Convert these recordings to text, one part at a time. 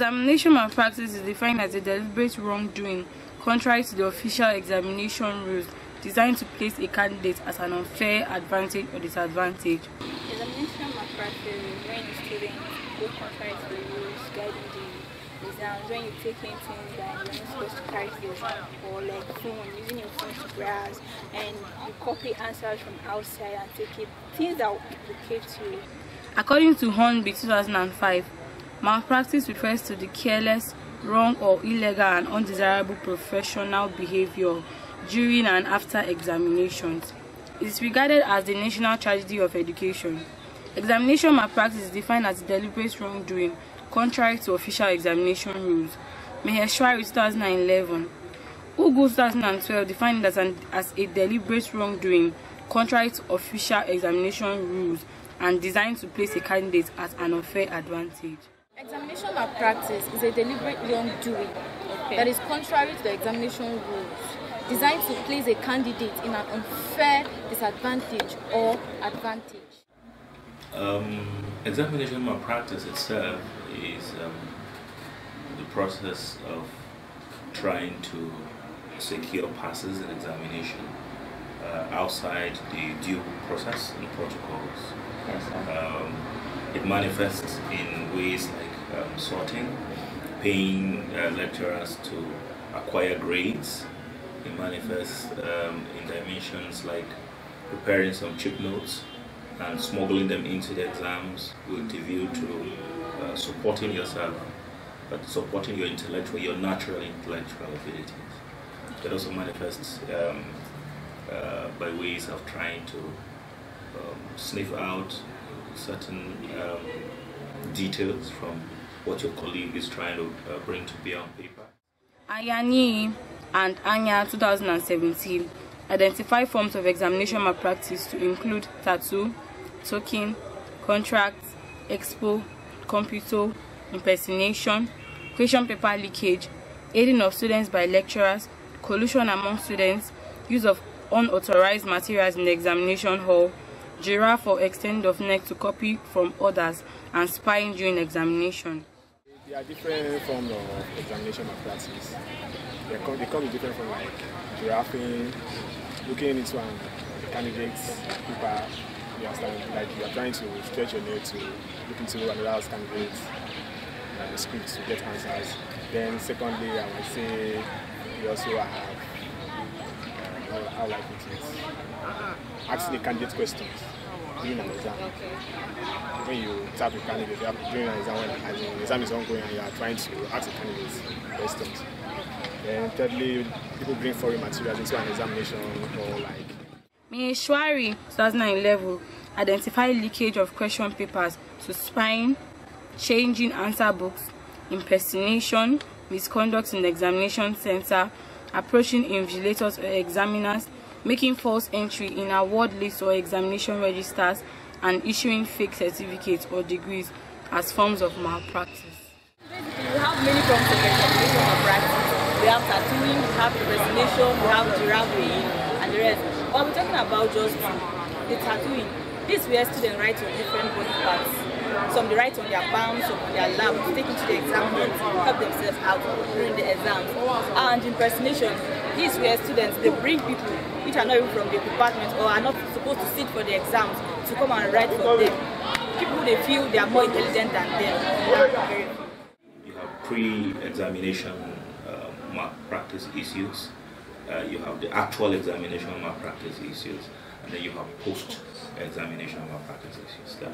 Examination malpractice is defined as a deliberate wrongdoing contrary to the official examination rules designed to place a candidate at an unfair advantage or disadvantage. Examination malpractice is when a student go contrary to the rules guiding the exams, when you take in things that you're not supposed to carry to the exam, or like phone, using your phone to browse, and you copy answers from outside and take it, things that will implicate you. According to Hornby 2005, malpractice refers to the careless, wrong or illegal and undesirable professional behavior during and after examinations. It is regarded as the national tragedy of education. Examination malpractice is defined as deliberate wrongdoing contrary to official examination rules. Maheshwari 2011. Ugu 2012 defined it as a deliberate wrongdoing contrary to official examination rules and designed to place a candidate at an unfair advantage. Examination malpractice is a deliberate wrongdoing that is contrary to the examination rules, designed to place a candidate in an unfair disadvantage or advantage. Examination malpractice itself is the process of trying to secure passes in examination outside the due process and protocols. Yes, it manifests in ways like sorting, paying lecturers to acquire grades. It manifests in dimensions like preparing some cheap notes and smuggling them into the exams with the view to supporting yourself, but supporting your natural intellectual abilities. It also manifests by ways of trying to sniff out certain details from what your colleague is trying to bring to bear on paper. Ayani and Anya 2017 identify forms of examination malpractice to include tattoo, token, contracts, expo, computo, impersonation, question paper leakage, aiding of students by lecturers, collusion among students, use of unauthorized materials in the examination hall, giraffe or extend of neck to copy from others, and spying during examination. There are different forms of examination malpractice. They come in different forms, like giraffing, looking into a candidate's paper. You understand? Like you are trying to stretch your neck to look into another candidate's script to get answers. Then secondly, I would say we also have how like it is asking the candidate questions during an exam. When you tap the candidate during an exam, when the exam is ongoing and you are trying to ask the candidate questions. Then thirdly, people bring foreign materials into an examination or like. Maheshwari 2011 identified leakage of question papers to spying, changing answer books, impersonation, misconduct in the examination center, approaching invigilators or examiners, making false entry in award lists or examination registers, and issuing fake certificates or degrees as forms of malpractice. Basically, we have many forms of examination malpractice. We have tattooing, we have impersonation, we have giraffing, and the rest. But we're talking about just the tattooing. This is where students write on different body parts. Some they write on their palms, some on their lap, to take into the exam to help themselves out during the exams. And impersonation, this is where students they bring people which are not even from the department or are not supposed to sit for the exams to come and write for them. People they feel they are more intelligent than them. You have pre-examination malpractice issues. You have the actual examination malpractice issues, and then you have post-examination malpractice issues. The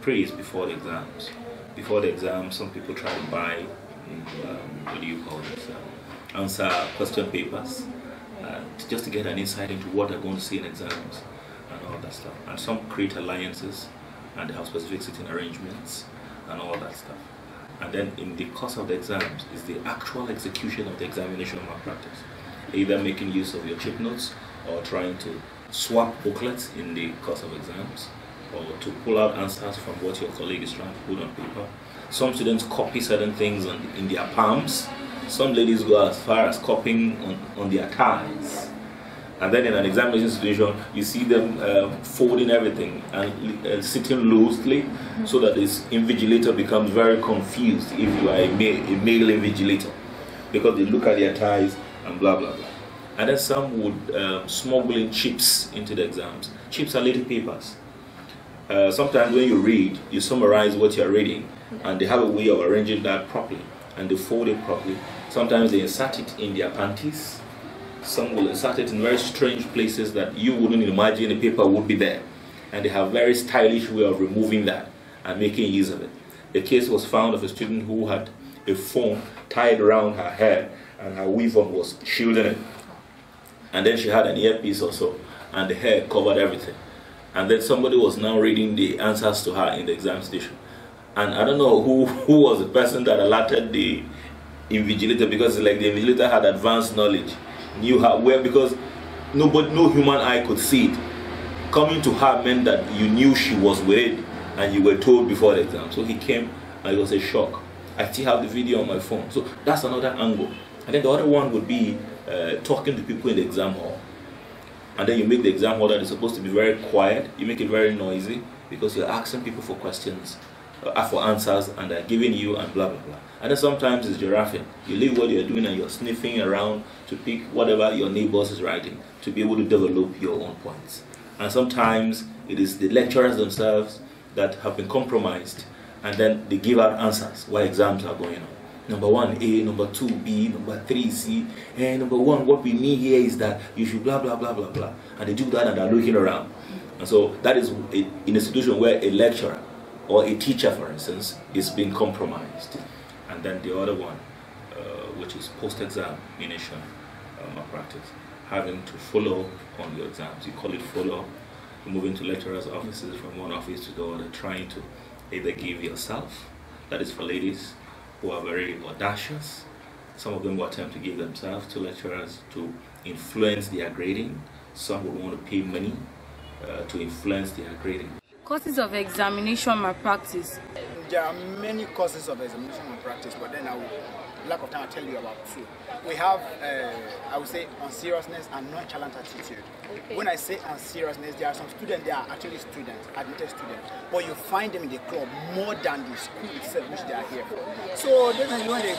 pre is before the exams. Before the exam, some people try to buy, what do you call this, answer question papers, just to get an insight into what they're going to see in exams and all that stuff. And some create alliances, and they have specific sitting arrangements and all that stuff. And then in the course of the exams is the actual execution of the examination malpractice. Either making use of your chip notes or trying to swap booklets in the course of exams, or to pull out answers from what your colleague is trying to put on paper. Some students copy certain things in their palms. Some ladies go as far as copying on their ties. And then in an examination situation, you see them folding everything and sitting loosely, so that this invigilator becomes very confused if you are a male invigilator, because they look at their ties and blah blah blah. And then some would smuggle in chips into the exams. Chips are little papers. Sometimes when you read, you summarize what you're reading, and they have a way of arranging that properly, and they fold it properly. Sometimes they insert it in their panties. Some will insert it in very strange places that you wouldn't imagine the paper would be there. And they have very stylish way of removing that and making use of it. A case was found of a student who had a phone tied around her hair, and her weave on was shielding it. And then she had an earpiece also, and the hair covered everything. And then somebody was now reading the answers to her in the exam station. And I don't know who was the person that alerted the invigilator, because like the invigilator had advanced knowledge, knew her where, because no human eye could see it. Coming to her meant that you knew she was with it, and you were told before the exam. So he came, and it was a shock. I still have the video on my phone. So that's another angle. And then the other one would be talking to people in the exam hall. And then you make the exam hall that is supposed to be very quiet, you make it very noisy, because you're asking people for questions, for answers, and they're giving you and blah blah blah. And then sometimes it's giraffing. You leave what you're doing and you're sniffing around to pick whatever your neighbors is writing to be able to develop your own points. And sometimes it is the lecturers themselves that have been compromised, and then they give out answers while exams are going on. Number 1A, number 2B, number 3C, and number 1, what we mean here is that you should blah blah blah blah blah. And they do that and they're looking around. And so that is in a situation where a lecturer or a teacher, for instance, is being compromised. And then the other one, which is post-examination malpractice, having to follow on your exams. You call it follow. You move into lecturers' offices from one office to the other, trying to either give yourself, that is for ladies who are very audacious. Some of them will attempt to give themselves to lecturers to influence their grading. Some would want to pay money to influence their grading. Causes of examination malpractice. There are many causes of examination malpractice, but then lack of time, I'll tell you about two. We have, I would say, unseriousness and nonchalant attitude. Okay. When I say unseriousness, there are some students, they are actually students, admitted students, but you find them in the club more than the school itself, which they are here for. So then when the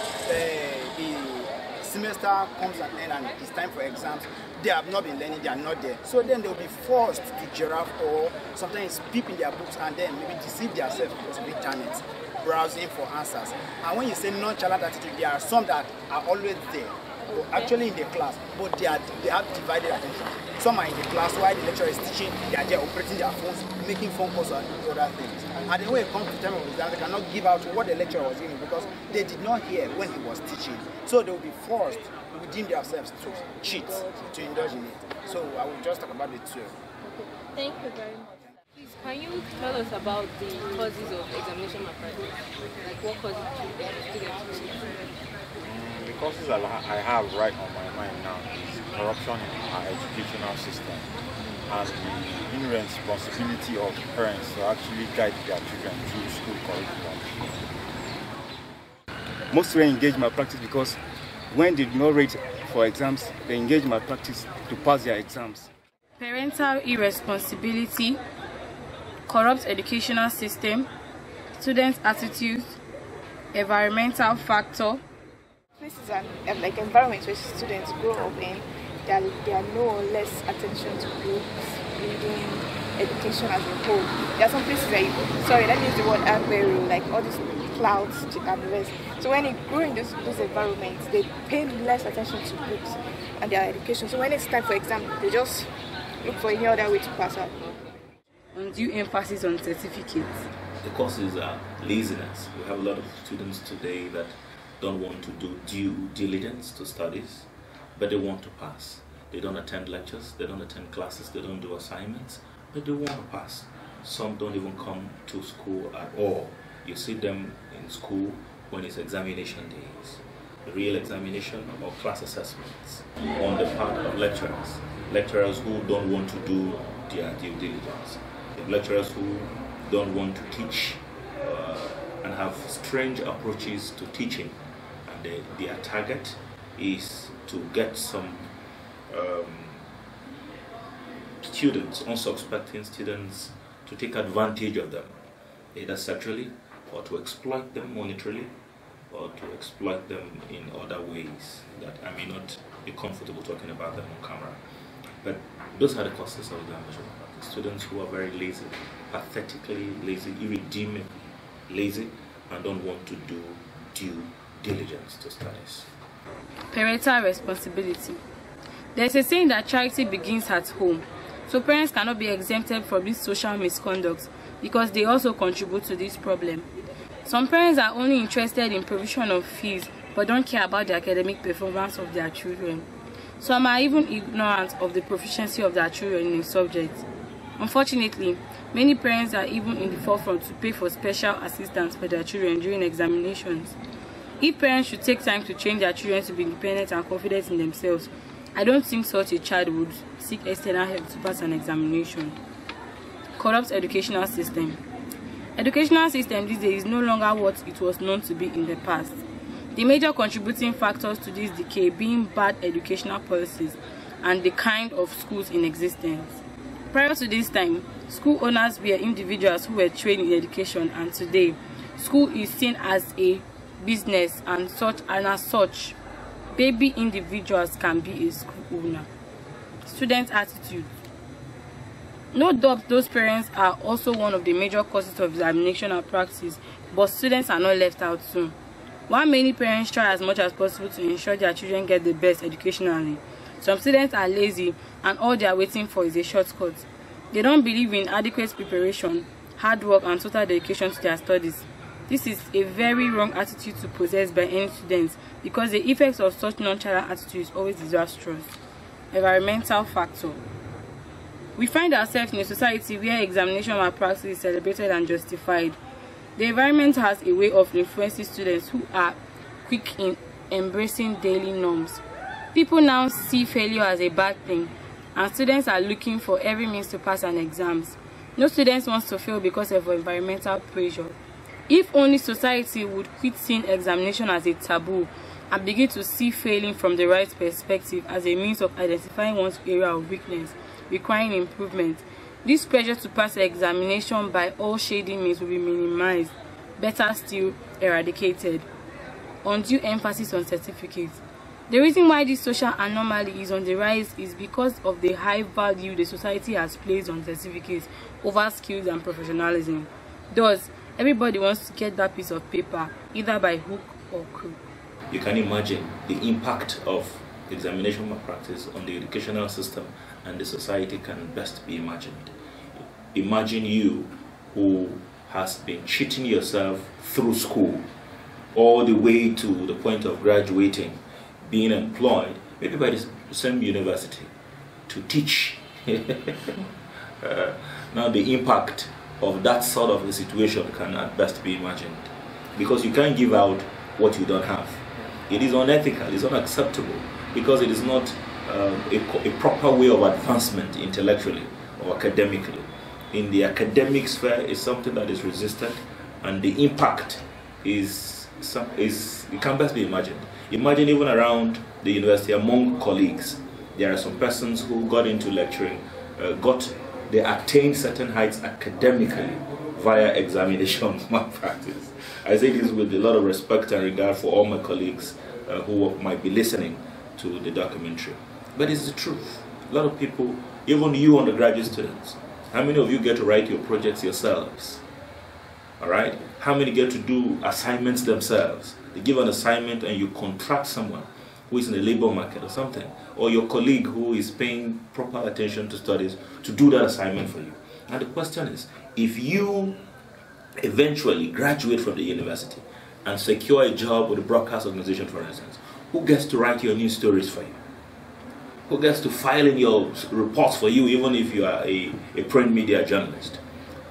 semester comes to an end and it's time for exams, they have not been learning, they are not there. So then they'll be forced to giraffe or sometimes peep in their books and then maybe deceive themselves because of internet, browsing for answers. And when you say nonchalant attitude, there are some that are always there, or actually in the class, but they have divided attention. Some are in the class while the lecturer is teaching, they are there operating their phones, making phone calls and other things. And then when it comes to time of exam, they cannot give out what the lecturer was giving because they did not hear when he was teaching. So they will be forced within themselves to cheat, to indulge in it. So I will just talk about the two. Thank you very much. Please, can you tell us about the causes of examination malpractice? Like what causes students? The causes I have right on my mind now is corruption in our educational system and the inherent responsibility of parents to actually guide their children through school curriculum. Most students engage malpractice because when they do not rate for exams, they engage malpractice to pass their exams. Parental irresponsibility, corrupt educational system, students' attitudes, environmental factor. This is an like environment where students grow up in. There are no or less attention to books, reading, education as a whole. There are some places where let me use the word adverbal, like all these clouds and the rest. So when they grow in those environments, they pay less attention to books and their education. So when it's time for exam, they just look for any other way to pass out. Undue emphasis on certificates. The causes are laziness. We have a lot of students today that don't want to do due diligence to studies, but they want to pass. They don't attend lectures, they don't attend classes, they don't do assignments, but they want to pass. Some don't even come to school at all. You see them in school when it's examination days. The real examination or class assessments on the part of lecturers. Lecturers who don't want to do their due diligence. Lecturers who don't want to teach and have strange approaches to teaching. And their target is to get some students, unsuspecting students, to take advantage of them, either sexually or to exploit them monetarily or to exploit them in other ways that I may not be comfortable talking about them on camera. But those are the causes of examination malpractice. Students who are very lazy, pathetically lazy, irredeemably lazy, and don't want to do due diligence to studies. Parental responsibility. There's a saying that charity begins at home. So parents cannot be exempted from this social misconduct because they also contribute to this problem. Some parents are only interested in provision of fees but don't care about the academic performance of their children. Some are even ignorant of the proficiency of their children in a subject. Unfortunately, many parents are even in the forefront to pay for special assistance for their children during examinations. If parents should take time to train their children to be independent and confident in themselves, I don't think such a child would seek external help to pass an examination. Corrupt educational system. Educational system these days is no longer what it was known to be in the past. The major contributing factors to this decay being bad educational policies and the kind of schools in existence. Prior to this time, school owners were individuals who were trained in education, and today, school is seen as a business and as such, baby individuals can be a school owner. Student attitude. No doubt those parents are also one of the major causes of examination malpractice, but students are not left out too. While many parents try as much as possible to ensure their children get the best educationally, some students are lazy and all they are waiting for is a shortcut. They don't believe in adequate preparation, hard work and total dedication to their studies. This is a very wrong attitude to possess by any students because the effects of such nonchalant attitude is always disastrous. Environmental factor. We find ourselves in a society where examination malpractice is celebrated and justified. The environment has a way of influencing students who are quick in embracing daily norms. People now see failure as a bad thing, and students are looking for every means to pass an exams. No student wants to fail because of environmental pressure. If only society would quit seeing examination as a taboo and begin to see failing from the right perspective as a means of identifying one's area of weakness, requiring improvement, this pressure to pass the examination by all shady means will be minimized, better still, eradicated. Undue emphasis on certificates. The reason why this social anomaly is on the rise is because of the high value the society has placed on certificates over skills and professionalism. Thus, everybody wants to get that piece of paper, either by hook or crook. You can imagine the impact of examination malpractice on the educational system and the society can best be imagined. Imagine you who has been cheating yourself through school all the way to the point of graduating, being employed, maybe by the same university, to teach. Now the impact of that sort of a situation can at best be imagined, because you can't give out what you don't have. It is unethical, it's unacceptable, because it is not a proper way of advancement intellectually or academically. In the academic sphere, is something that is resisted, and the impact it can best be imagined. Imagine even around the university, among colleagues, there are some persons who got into lecturing, they attained certain heights academically via examination malpractice. I say this with a lot of respect and regard for all my colleagues who might be listening to the documentary. But it's the truth. A lot of people, even you undergraduate students, how many of you get to write your projects yourselves? All right? How many get to do assignments themselves? They give an assignment and you contract someone who is in the labor market or something, or your colleague who is paying proper attention to studies to do that assignment for you. And the question is, if you eventually graduate from the university and secure a job with a broadcast organization, for instance, who gets to write your news stories for you? Who gets to file in your reports for you, even if you are a print media journalist?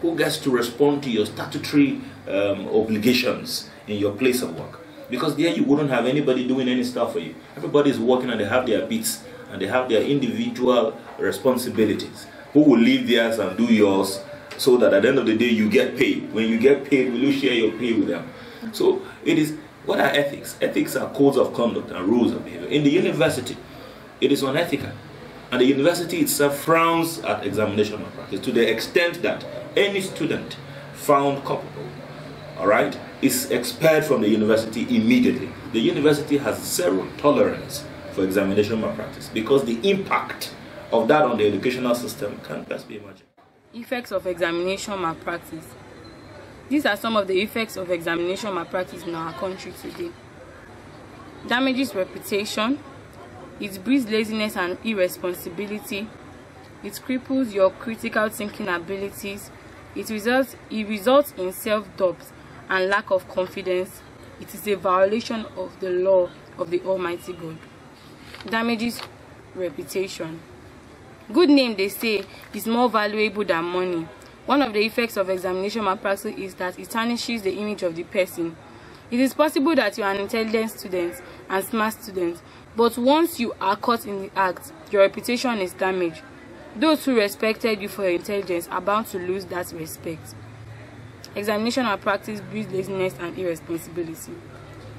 Who gets to respond to your statutory obligations in your place of work? Because there you wouldn't have anybody doing any stuff for you. Everybody is working and they have their beats and they have their individual responsibilities. Who will leave theirs and do yours, so that at the end of the day you get paid. When you get paid, will you share your pay with them? So it is, what are ethics? Ethics are codes of conduct and rules of behavior. In the university, it is unethical And the university itself frowns at examination malpractice to the extent that any student found culpable, all right, is expelled from the university immediately. The university has zero tolerance for examination malpractice because the impact of that on the educational system can best be imagined. Effects of examination malpractice. These are some of the effects of examination malpractice in our country today. Damages reputation. It breeds laziness and irresponsibility. It cripples your critical thinking abilities. It results in self-doubt and lack of confidence. It is a violation of the law of the Almighty God. Damages reputation. Good name, they say, is more valuable than money. One of the effects of examination malpractice is that it tarnishes the image of the person. It is possible that you are an intelligent student and smart student, but once you are caught in the act, your reputation is damaged. Those who respected you for your intelligence are bound to lose that respect. Examination malpractice breeds laziness and irresponsibility.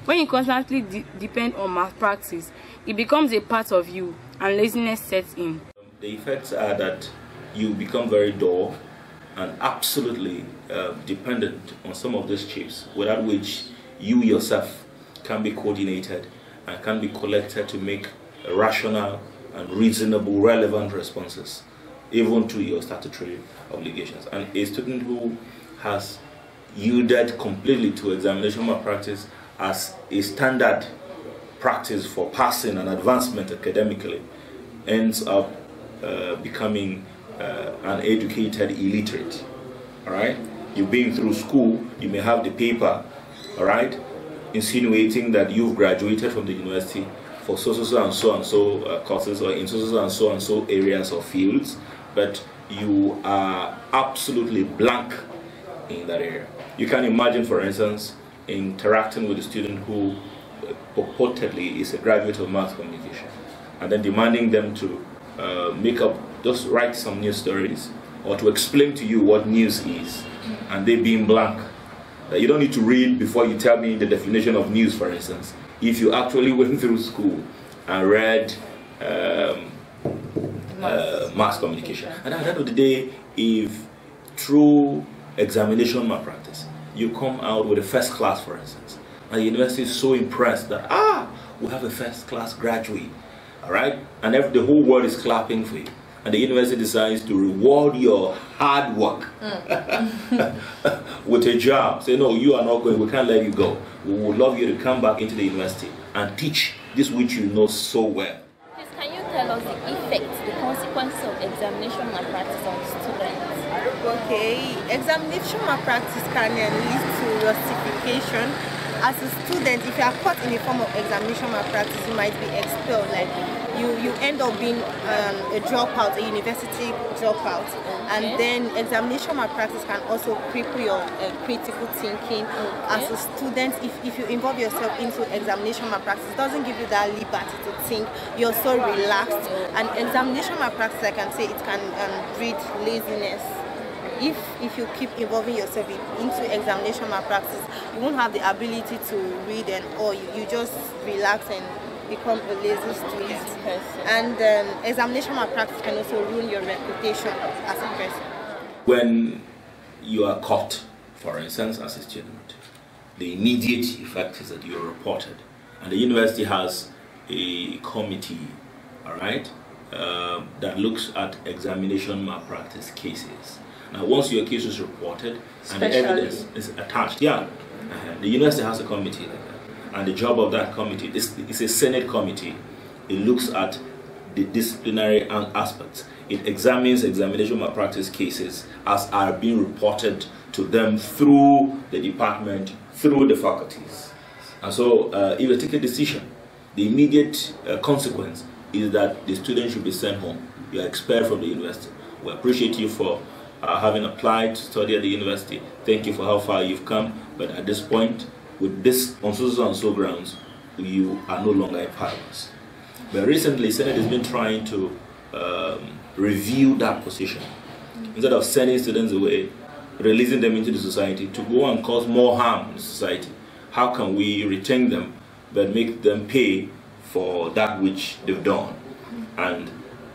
When you constantly depend on malpractice, it becomes a part of you and laziness sets in. The effects are that you become very dull and absolutely dependent on some of these chips, without which you yourself can be coordinated and can be collected to make rational and reasonable, relevant responses, even to your statutory obligations. And a student who has yielded completely to examination malpractice as a standard practice for passing and advancement academically ends up becoming an educated illiterate. All right, you've been through school, you may have the paper, all right, insinuating that you've graduated from the university for so and so courses, or in so and so areas or fields, but you are absolutely blank in that area. You can imagine, for instance, interacting with a student who purportedly is a graduate of mass communication, and then demanding them to just write some news stories or to explain to you what news is, and they being blank. You don't need to read before you tell me the definition of news, for instance. If you actually went through school and read mass communication. And at the end of the day, if through examination malpractice, you come out with a first class, for instance, and the university is so impressed that, we have a first class graduate, all right? And the whole world is clapping for you. And the university decides to reward your hard work with a job. Say, no, you are not going, we can't let you go. We would love you to come back into the university and teach this which you know so well. Please, can you tell us the effects, the consequences of examination malpractice on students? Okay, examination malpractice can lead to rustification. As a student, if you are caught in a form of examination malpractice, you might be expelled. Like you end up being a dropout, a university dropout. And then examination malpractice can also cripple your critical thinking. As a student, if you involve yourself into examination malpractice, it doesn't give you that liberty to think. You're so relaxed. And examination malpractice, I can say, it can breed laziness. If you keep involving yourself into examination malpractice, you won't have the ability to read, or you just relax and become a lazy student. And examination malpractice can also ruin your reputation as a person. When you are caught, for instance, as a student, the immediate effect is that you're reported. And the university has a committee, all right, that looks at examination malpractice cases. Now, once your case is reported and the evidence is attached, the university has a committee like that. And the job of that committee is a Senate committee. It looks at the disciplinary aspects. It examines examination malpractice cases as are being reported to them through the department, through the faculties. And so, if you take a decision, the immediate consequence is that the student should be sent home. You are expelled from the university. We appreciate you for having applied to study at the university. Thank you for how far you've come, but at this point, with this on so and so grounds, you are no longer a part of us. But recently, Senate has been trying to review that position. Instead of sending students away, releasing them into the society to go and cause more harm in the society, how can we retain them but make them pay for that which they've done? And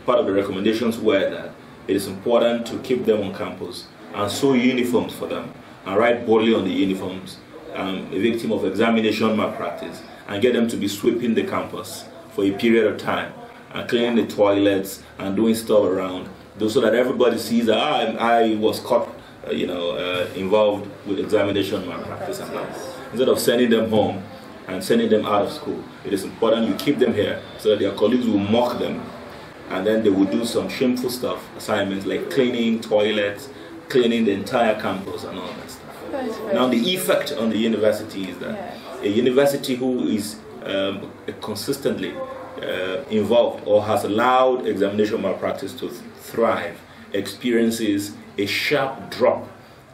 part of the recommendations were that it is important to keep them on campus and sew uniforms for them and write boldly on the uniforms, a victim of examination malpractice, and get them to be sweeping the campus for a period of time and cleaning the toilets and doing stuff around, so that everybody sees that I was caught, involved with examination malpractice and that. Instead of sending them home and sending them out of school, it is important you keep them here so that their colleagues will mock them, and then they will do some shameful stuff, assignments like cleaning toilets, cleaning the entire campus and all that stuff. Now the effect on the university is that a university who is consistently involved or has allowed examination malpractice to thrive experiences a sharp drop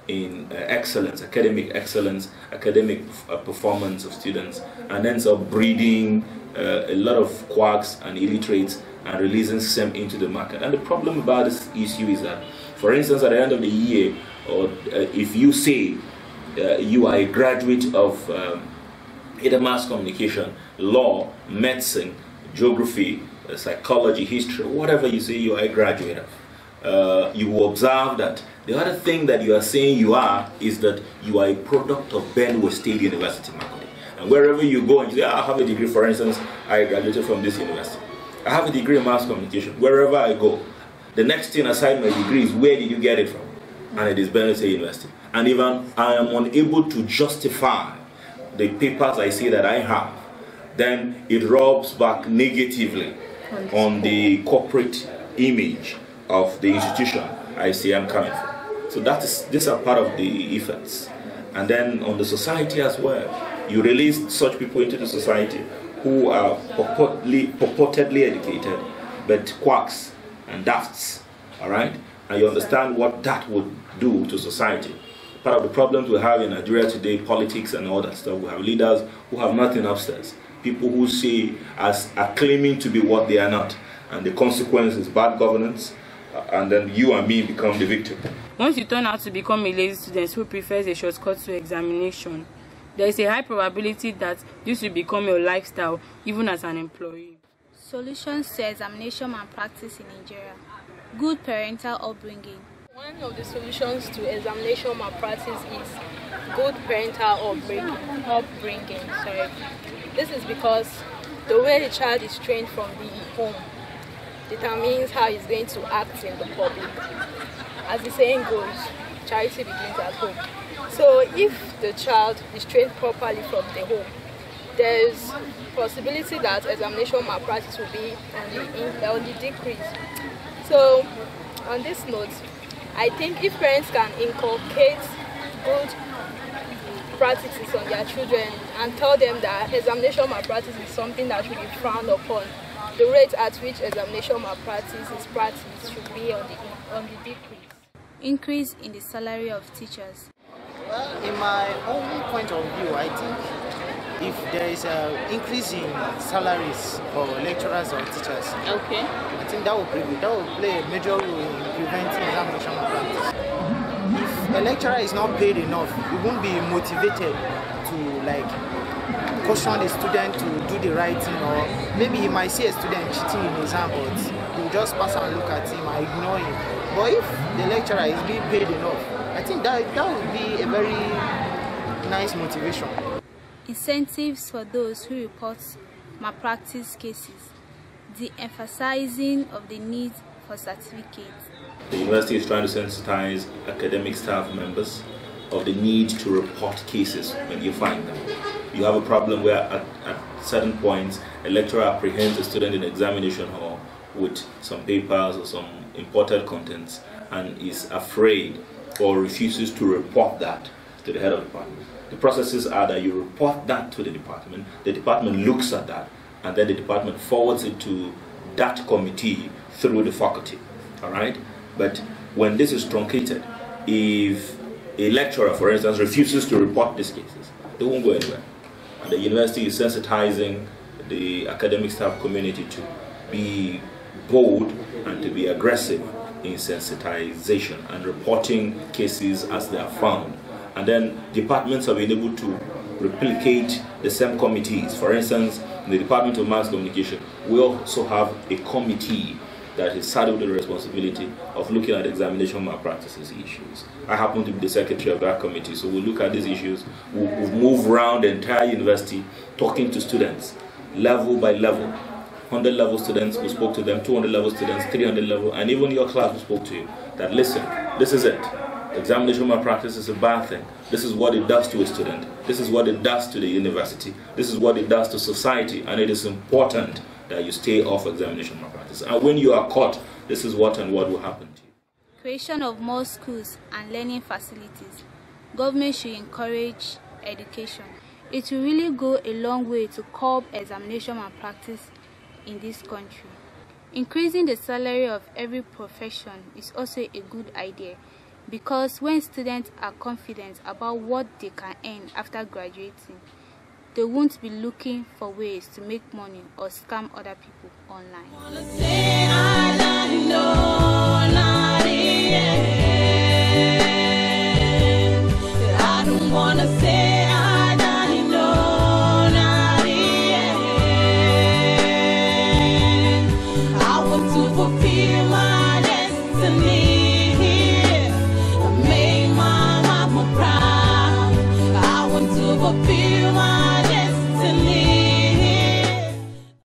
in excellence, academic performance of students, and ends up breeding a lot of quacks and illiterates and releasing SEM into the market. And the problem about this issue is that, for instance, at the end of the year, or if you say you are a graduate of either mass communication, law, medicine, geography, psychology, history, whatever you say you are a graduate of, you will observe that the other thing that you are saying you are is that you are a product of Benue State University, Makurdi. And wherever you go and you say, I have a degree, for instance, I graduated from this university. I have a degree in mass communication. Wherever I go, the next thing aside my degree is, where did you get it from? And it is Benue State University. And even I am unable to justify the papers I say that I have, then it rubs back negatively on the corporate image of the institution I say I'm coming from. So these are part of the effects. And then on the society as well, you release such people into the society who are purportedly educated, but quacks and dafts, all right? And you understand what that would do to society. Part of the problems we have in Nigeria today, politics and all that stuff, we have leaders who have nothing upstairs. People who are claiming to be what they are not. And the consequence is bad governance, and then you and me become the victim. Once you turn out to become a lazy student who prefers a shortcut to examination, there is a high probability that this will become your lifestyle even as an employee. Solutions to examination malpractice in Nigeria. Good parental upbringing. One of the solutions to examination malpractice is good parental upbringing. This is because the way the child is trained from the home determines how he's going to act in the public. As the saying goes, charity begins at home. So if the child is trained properly from the home, there's possibility that examination malpractice will be on the decrease. So on this note, I think if parents can inculcate good practices on their children and tell them that examination malpractice is something that should be frowned upon, the rate at which examination malpractice is practiced should be on the decrease. Increase in the salary of teachers. Well, in my own point of view, I think if there is an increase in salaries for lecturers or teachers, I think that will play a major role in preventing examination malpractice. If a lecturer is not paid enough, he won't be motivated to caution the student to do the right thing, or maybe he might see a student cheating in exam, but he'll just pass and look at him and ignore him. But if the lecturer is being paid enough, I think that would be a very nice motivation. Incentives for those who report malpractice cases. The emphasizing of the need for certificates. The university is trying to sensitize academic staff members of the need to report cases when you find them. You have a problem where at certain points a lecturer apprehends a student in examination hall with some papers or some imported contents and is afraid or refuses to report that to the head of the department. The processes are that you report that to the department looks at that, and then the department forwards it to that committee through the faculty, all right? But when this is truncated, if a lecturer, for instance, refuses to report these cases, they won't go anywhere. And the university is sensitizing the academic staff community to be bold and to be aggressive in sensitization and reporting cases as they are found. And then departments have been able to replicate the same committees. For instance, in the Department of Mass Communication, we also have a committee that is saddled with the responsibility of looking at examination malpractices issues. I happen to be the secretary of that committee, so we'll look at these issues. We'll move around the entire university talking to students, level by level. 100 level students, we spoke to them, 200 level students, 300 level, and even your class we spoke to you, that listen, this is it. Examination malpractice is a bad thing. This is what it does to a student. This is what it does to the university. This is what it does to society, and it is important that you stay off examination malpractice. And when you are caught, this is what and what will happen to you. Creation of more schools and learning facilities. Government should encourage education. It will really go a long way to curb examination malpractice in this country. Increasing the salary of every profession is also a good idea, because when students are confident about what they can earn after graduating, they won't be looking for ways to make money or scam other people online. I don't wanna say fulfill my destiny. I made my mama proud. I want to fulfill my destiny.